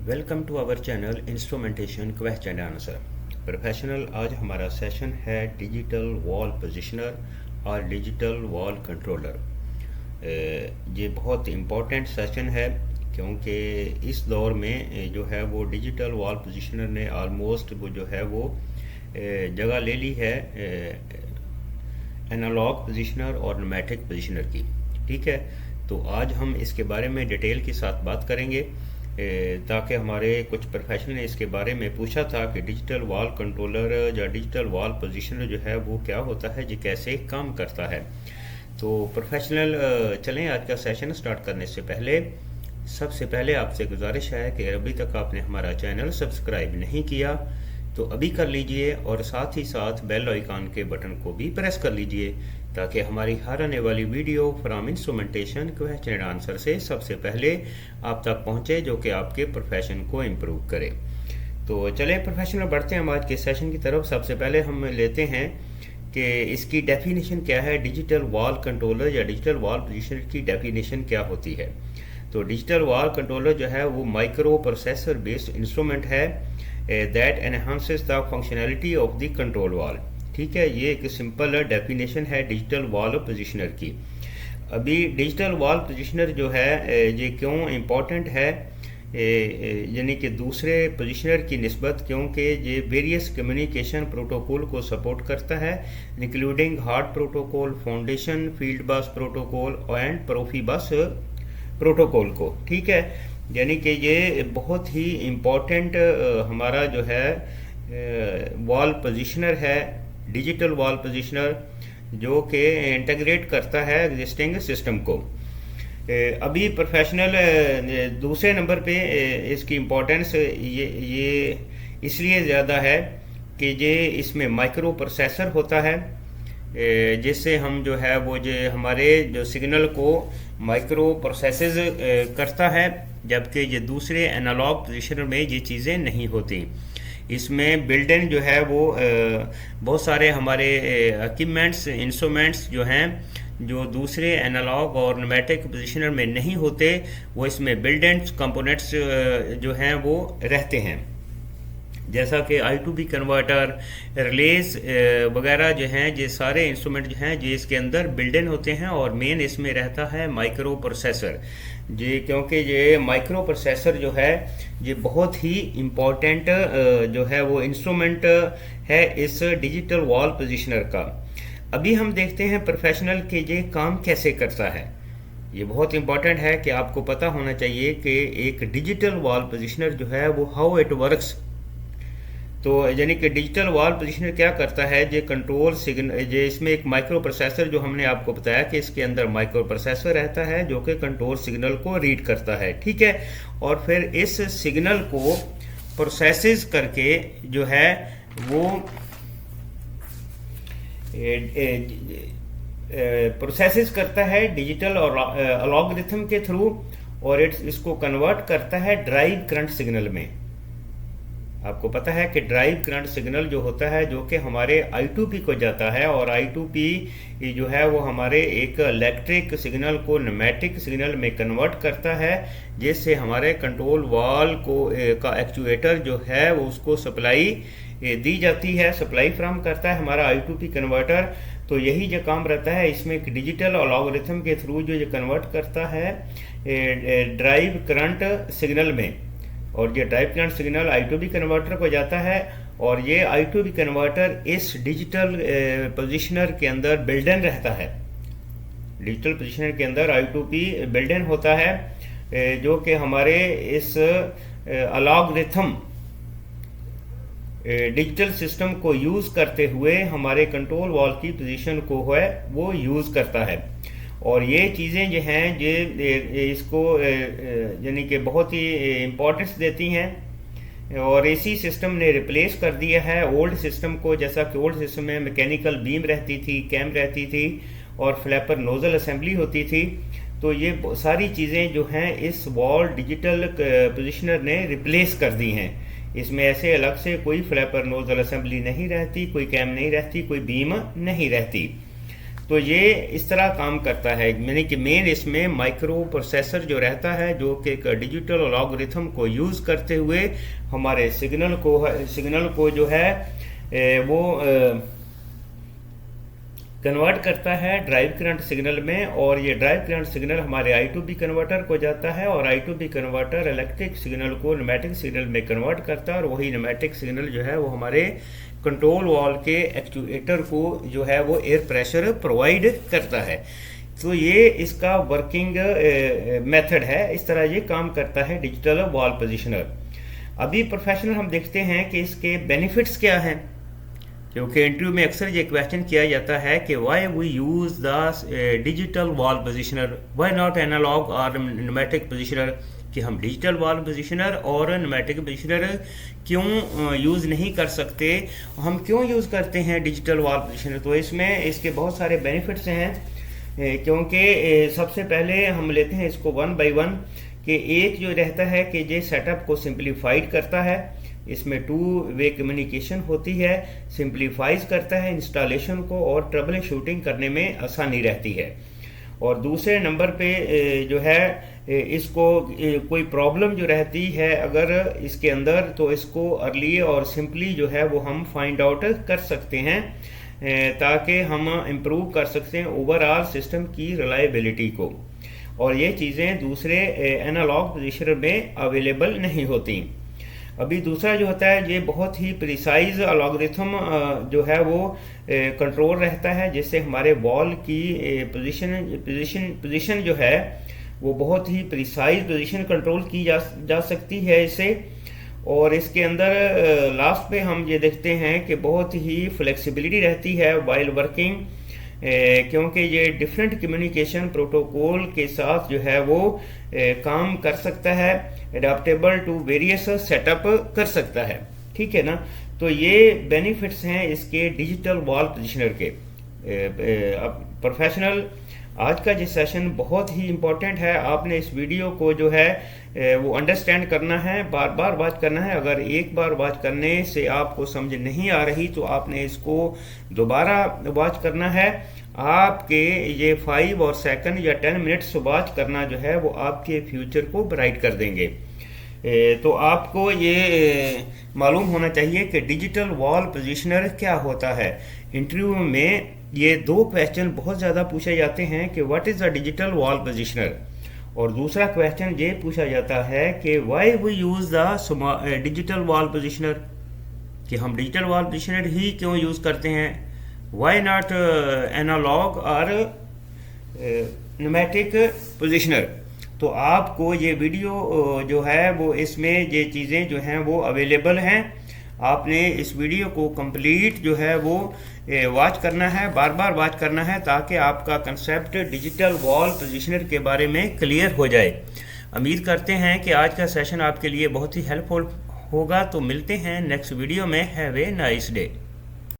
Welcome to our channel instrumentation question answer professional. आज हमारा session है डिजिटल वॉल पोजिशनर और डिजिटल वॉल कंट्रोलर। ये बहुत इम्पोर्टेंट सेशन है क्योंकि इस दौर में जो है वो डिजिटल वॉल पोजिशनर ने आलमोस्ट वो जो है वो जगह ले ली है एनालॉग पोजिशनर और न्यूमेटिक पोजिशनर की। ठीक है, तो आज हम इसके बारे में डिटेल के साथ बात करेंगे ताकि हमारे कुछ प्रोफेशनल ने इसके बारे में पूछा था कि डिजिटल वॉल कंट्रोलर या डिजिटल वॉल पोजीशनर जो है वो क्या होता है, जी कैसे काम करता है। तो प्रोफेशनल चलें, आज का सेशन स्टार्ट करने से पहले सबसे पहले आपसे गुजारिश है कि अभी तक आपने हमारा चैनल सब्सक्राइब नहीं किया तो अभी कर लीजिए और साथ ही साथ बेल आइकन के बटन को भी प्रेस कर लीजिए ताकि हमारी हर आने वाली video from instrumentation question and answer से सबसे पहले आप तक पहुंचे, जो कि आपके प्रोफेशन को इम्प्रूव करे। तो चले प्रोफेशनल बढ़ते हैं हम आज के सेशन की तरफ। सबसे पहले हम लेते हैं कि इसकी डेफिनेशन क्या है, डिजिटल वॉल कंट्रोलर या डिजिटल वॉल पोजीशनर की डेफिनेशन क्या होती है। तो डिजिटल वॉल कंट्रोलर जो है वो माइक्रो प्रोसेसर बेस्ड इंस्ट्रूमेंट है that enhances the functionality of the control wall. ठीक है, ये एक सिंपल डेफिनेशन है डिजिटल वॉल पोजीशनर की। अभी डिजिटल वॉल पोजीशनर जो है ये क्यों इम्पोर्टेंट है, यानी कि दूसरे पोजीशनर की निस्बत, क्योंकि ये वेरियस कम्युनिकेशन प्रोटोकॉल को सपोर्ट करता है including HART protocol, foundation, fieldbus protocol and Profibus protocol को। ठीक है, यानी कि ये बहुत ही इम्पोर्टेंट हमारा जो है वॉल पोजीशनर है, डिजिटल वॉल पोजीशनर, जो कि इंटीग्रेट करता है एग्जिस्टिंग सिस्टम को। अभी प्रोफेशनल दूसरे नंबर पे इसकी इम्पोर्टेंस ये इसलिए ज़्यादा है कि ये इसमें माइक्रो प्रोसेसर होता है जिससे हम जो है वो जो हमारे जो सिग्नल को माइक्रो प्रोसेसेस करता है, जबकि ये दूसरे एनालॉग पोजीशनर में ये चीज़ें नहीं होती। इसमें बिल्ट इन जो है वो बहुत सारे हमारे इक्विपमेंट्स, इंस्ट्रूमेंट्स जो हैं जो दूसरे एनालॉग और न्यूमेटिक पोजीशनर में नहीं होते, वो इसमें बिल्ट इन कंपोनेंट्स जो हैं वो रहते हैं, जैसा कि I2P कन्वर्टर, रिलेज वगैरह जो हैं, ये सारे इंस्ट्रूमेंट जो हैं ये इसके अंदर बिल्ट इन होते हैं। और मेन इसमें रहता है माइक्रो प्रोसेसर जी, क्योंकि ये माइक्रो प्रोसेसर जो है ये बहुत ही इम्पोर्टेंट जो है वो इंस्ट्रूमेंट है इस डिजिटल वॉल पोजीशनर का। अभी हम देखते हैं प्रोफेशनल के ये काम कैसे करता है। ये बहुत इंपॉर्टेंट है कि आपको पता होना चाहिए कि एक डिजिटल वॉल पोजीशनर जो है वो हाउ इट वर्क्स। तो यानी कि डिजिटल वॉल पोजीशनर क्या करता है, ये कंट्रोल सिग्नल, ये इसमें एक माइक्रो प्रोसेसर, जो हमने आपको बताया कि इसके अंदर माइक्रो प्रोसेसर रहता है जो कि कंट्रोल सिग्नल को रीड करता है। ठीक है, और फिर इस सिग्नल को प्रोसेसेस करके जो है वो प्रोसेसेस करता है डिजिटल और अलॉगरिथम के थ्रू, और इसको कन्वर्ट करता है ड्राइव करंट सिग्नल में। आपको पता है कि ड्राइव करंट सिग्नल जो होता है जो कि हमारे I2P को जाता है, और I2P जो है वो हमारे एक इलेक्ट्रिक सिग्नल को न्यूमेटिक सिग्नल में कन्वर्ट करता है, जिससे हमारे कंट्रोल वॉल को का एक्चुएटर जो है वो उसको सप्लाई दी जाती है, सप्लाई फ्राहम करता है हमारा I2P कन्वर्टर। तो यही जो काम रहता है इसमें एक डिजिटल अलॉगरिथम के थ्रू जो ये कन्वर्ट करता है ड्राइव करंट सिग्नल में, और ये drive current signal I2P converter को जाता है, और ये I2P कन्वर्टर इस डिजिटल पोजीशनर के अंदर बिल्ट इन रहता है। डिजिटल पोजीशनर के अंदर I2P बिल्ट इन होता है जो कि हमारे इस अलॉगरिथम डिजिटल सिस्टम को यूज़ करते हुए हमारे कंट्रोल वॉल की पोजीशन को है वो यूज़ करता है। और ये चीज़ें जो हैं ये इसको यानी कि बहुत ही इम्पोर्टेंस देती हैं, और इसी सिस्टम ने रिप्लेस कर दिया है ओल्ड सिस्टम को। जैसा कि ओल्ड सिस्टम में मैकेनिकल बीम रहती थी, कैम रहती थी और फ्लैपर नोजल असेंबली होती थी। तो ये सारी चीज़ें जो हैं इस वॉल डिजिटल पोजीशनर ने रिप्लेस कर दी हैं। इसमें ऐसे अलग से कोई फ्लैपर नोजल असेंबली नहीं रहती, कोई कैम नहीं रहती, कोई बीम नहीं रहती। तो ये इस तरह काम करता है, यानी कि मेन इसमें माइक्रो प्रोसेसर जो रहता है, जो कि एक डिजिटल अलॉगरिथम को यूज़ करते हुए हमारे सिग्नल को जो है वो कन्वर्ट करता है ड्राइव करंट सिग्नल में, और ये ड्राइव करंट सिग्नल हमारे I2B कन्वर्टर को जाता है, और I2B कन्वर्टर इलेक्ट्रिक सिग्नल को न्यूमेटिक सिग्नल में कन्वर्ट करता है, और वही न्यूमेटिक सिग्नल जो है वो हमारे कंट्रोल वाल्व के एक्चुएटर को जो है वो एयर प्रेशर प्रोवाइड करता है। तो ये इसका वर्किंग मेथड है, इस तरह ये काम करता है डिजिटल वाल्व पोजिशनर। अभी प्रोफेशनल हम देखते हैं कि इसके बेनिफिट्स क्या हैं, क्योंकि इंटरव्यू में अक्सर ये क्वेश्चन किया जाता है कि why we use the digital valve positioner, why not analogue और न्यूमेटिक पोजिशनर, कि हम डिजिटल वाल्व पोजिशनर और न्यूमेटिक पोजिशनर क्यों यूज़ नहीं कर सकते, हम क्यों यूज़ करते हैं डिजिटल वाल्व पोजिशनर। तो इसमें इसके बहुत सारे बेनिफिट्स हैं, क्योंकि सबसे पहले हम लेते हैं इसको वन बाय वन, कि एक जो रहता है कि ये सेटअप को सिंप्लीफाइड करता है, इसमें 2 वे कम्युनिकेशन होती है, सिंप्लीफाइज करता है इंस्टॉलेशन को, और ट्रबल शूटिंग करने में आसानी रहती है। और दूसरे नंबर पे जो है इसको कोई प्रॉब्लम जो रहती है अगर इसके अंदर, तो इसको अर्ली और सिंपली जो है वो हम फाइंड आउट कर सकते हैं, ताकि हम इम्प्रूव कर सकते हैं ओवरऑल सिस्टम की रिलायबिलिटी को, और ये चीज़ें दूसरे एनालॉग पोजिशनर में अवेलेबल नहीं होती। अभी दूसरा जो होता है, ये बहुत ही प्रिसाइज अलॉगरिथम जो है वो कंट्रोल रहता है, जिससे हमारे वॉल की पोजीशन जो है वो बहुत ही प्रिसाइज पोजीशन कंट्रोल की जा सकती है इससे। और इसके अंदर लास्ट पे हम ये देखते हैं कि बहुत ही फ्लेक्सिबिलिटी रहती है वाइल वर्किंग, क्योंकि ये डिफरेंट कम्युनिकेशन प्रोटोकॉल के साथ जो है वो काम कर सकता है, एडाप्टेबल टू वेरियस सेटअप कर सकता है, ठीक है ना। तो ये बेनिफिट्स हैं इसके डिजिटल वाल्व पोजिशनर के। अब प्रोफेशनल, आज का ये सेशन बहुत ही इम्पोर्टेंट है, आपने इस वीडियो को जो है वो अंडरस्टैंड करना है, बार बार वॉच करना है। अगर एक बार वॉच करने से आपको समझ नहीं आ रही तो आपने इसको दोबारा वॉच करना है। आपके ये 5 और सेकंड या 10 मिनट्स वॉच करना जो है वो आपके फ्यूचर को ब्राइट कर देंगे। तो आपको ये मालूम होना चाहिए कि डिजिटल वाल्व पोजिशनर क्या होता है। इंटरव्यू में ये 2 क्वेश्चन बहुत ज़्यादा पूछे जाते हैं कि what is the digital valve positioner, और दूसरा क्वेश्चन ये पूछा जाता है कि why we use the digital valve positioner, कि हम डिजिटल वाल्व पोजिशनर ही क्यों यूज़ करते हैं, व्हाई नॉट एनालॉग और न्यूमेटिक पोजिशनर। तो आपको ये वीडियो जो है वो इसमें ये चीज़ें जो हैं वो अवेलेबल हैं, आपने इस वीडियो को कंप्लीट जो है वो वॉच करना है, बार बार वॉच करना है, ताकि आपका कंसेप्ट डिजिटल वाल्व पोजिशनर के बारे में क्लियर हो जाए। उम्मीद करते हैं कि आज का सेशन आपके लिए बहुत ही हेल्पफुल होगा। तो मिलते हैं नेक्स्ट वीडियो में। Have a nice day.